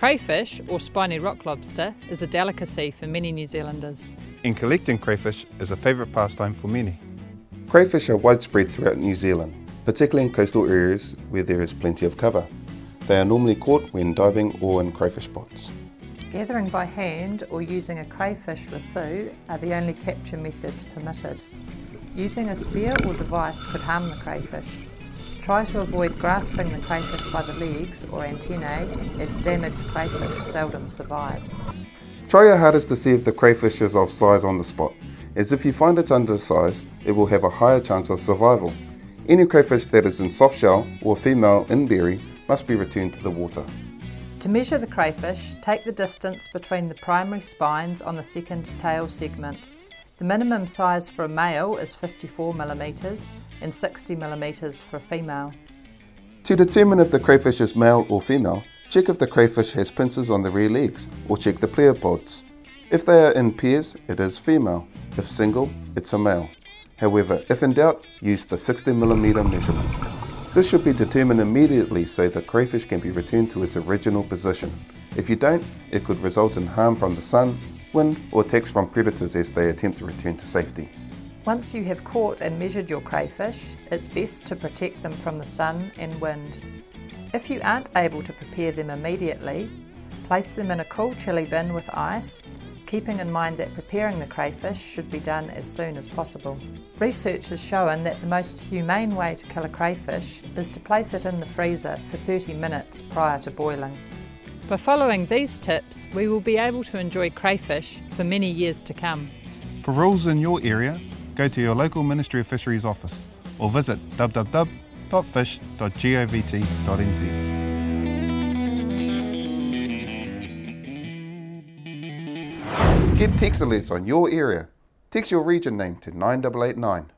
Crayfish, or Spiny Rock Lobster, is a delicacy for many New Zealanders. And collecting crayfish is a favourite pastime for many. Crayfish are widespread throughout New Zealand, particularly in coastal areas where there is plenty of cover. They are normally caught when diving or in crayfish pots. Gathering by hand or using a crayfish lasso are the only capture methods permitted. Using a spear or device could harm the crayfish. Try to avoid grasping the crayfish by the legs or antennae, as damaged crayfish seldom survive. Try your hardest to see if the crayfish is of size on the spot, as if you find it's undersized, it will have a higher chance of survival. Any crayfish that is in soft shell or female in berry must be returned to the water. To measure the crayfish, take the distance between the primary spines on the second tail segment. The minimum size for a male is 54 mm and 60 mm for a female. To determine if the crayfish is male or female, check if the crayfish has pincers on the rear legs, or check the pleopods. If they are in pairs, it is female. If single, it's a male. However, if in doubt, use the 60 mm measurement. This should be determined immediately so the crayfish can be returned to its original position. If you don't, it could result in harm from the sun, wind, or attacks from predators as they attempt to return to safety. Once you have caught and measured your crayfish, it's best to protect them from the sun and wind. If you aren't able to prepare them immediately, place them in a cool chilli bin with ice, keeping in mind that preparing the crayfish should be done as soon as possible. Research has shown that the most humane way to kill a crayfish is to place it in the freezer for 30 minutes prior to boiling. By following these tips, we will be able to enjoy crayfish for many years to come. For rules in your area, go to your local Ministry of Fisheries office or visit www.fish.govt.nz. Get text alerts on your area. Text your region name to 9889.